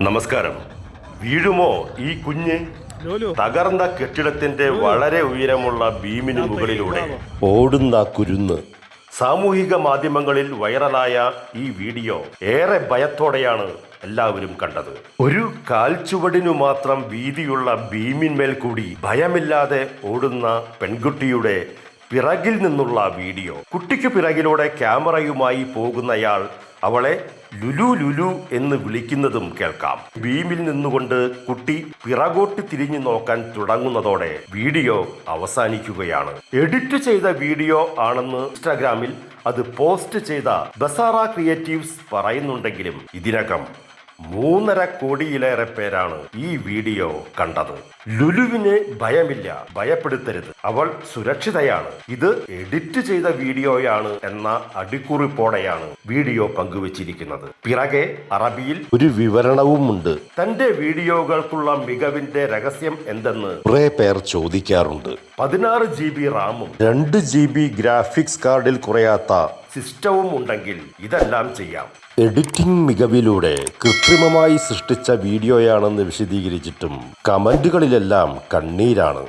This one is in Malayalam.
നമസ്കാരം. വീഴുമോ ഈ കുഞ്ഞ്? തകർന്ന കെട്ടിടത്തിന്റെ വളരെ ഉയരമുള്ള ബീമിന് മുകളിലൂടെ ഓടുന്ന കുരുന്ന്. സാമൂഹിക മാധ്യമങ്ങളിൽ വൈറലായ ഈ വീഡിയോ ഏറെ ഭയത്തോടെയാണ് എല്ലാവരും കണ്ടത്. ഒരു കാൽച്ചുവടിനു മാത്രം വീതിയുള്ള ബീമിന്മേൽ കൂടി ഭയമില്ലാതെ ഓടുന്ന പെൺകുട്ടിയുടെ പിറകിൽ നിന്നുള്ള വീഡിയോ. കുട്ടിക്ക് പിറകിലൂടെ ക്യാമറയുമായി പോകുന്നയാൾ അവളെ ലുലു ലുലു എന്ന് വിളിക്കുന്നതും കേൾക്കാം. ബീമിൽ നിന്നുകൊണ്ട് കുട്ടി പിറകോട്ട് തിരിഞ്ഞു നോക്കാൻ തുടങ്ങുന്നതോടെ വീഡിയോ അവസാനിക്കുകയാണ്. എഡിറ്റ് ചെയ്ത വീഡിയോ ആണെന്ന് ഇൻസ്റ്റാഗ്രാമിൽ അത് പോസ്റ്റ് ചെയ്ത ബസാറ ക്രിയേറ്റീവ്സ് പറയുന്നുണ്ടെങ്കിലും ഇതിനകം 3.5 കോടിയിലേറെ പേരാണ് ഈ വീഡിയോ കണ്ടത്. ലുലുവിന് ഭയമില്ല, ഭയപ്പെടുത്തരുത്, അവൾ സുരക്ഷിതയാണ്, ഇത് എഡിറ്റ് ചെയ്ത വീഡിയോയാണ് എന്ന അടിക്കുറിപ്പോടെയാണ് വീഡിയോ പങ്കുവച്ചിരിക്കുന്നത്. പിറകെ അറബിയിൽ ഒരു വിവരണവുമുണ്ട്. തന്റെ വീഡിയോകൾക്കുള്ള മികവിന്റെ രഹസ്യം എന്തെന്ന് കുറെ പേർ ചോദിക്കാറുണ്ട്. 16 GB റാമും 2 GB ഗ്രാഫിക്സ് കാർഡിൽ കുറയാത്ത സിസ്റ്റവും ഉണ്ടെങ്കിൽ ഇതെല്ലാം ചെയ്യാം. എഡിറ്റിംഗ് മികവിലൂടെ കൃത്രിമമായി സൃഷ്ടിച്ച വീഡിയോയാണെന്ന് വിശദീകരിച്ചിട്ടും കമന്റുകളിലെല്ലാം കണ്ണീരാണ്.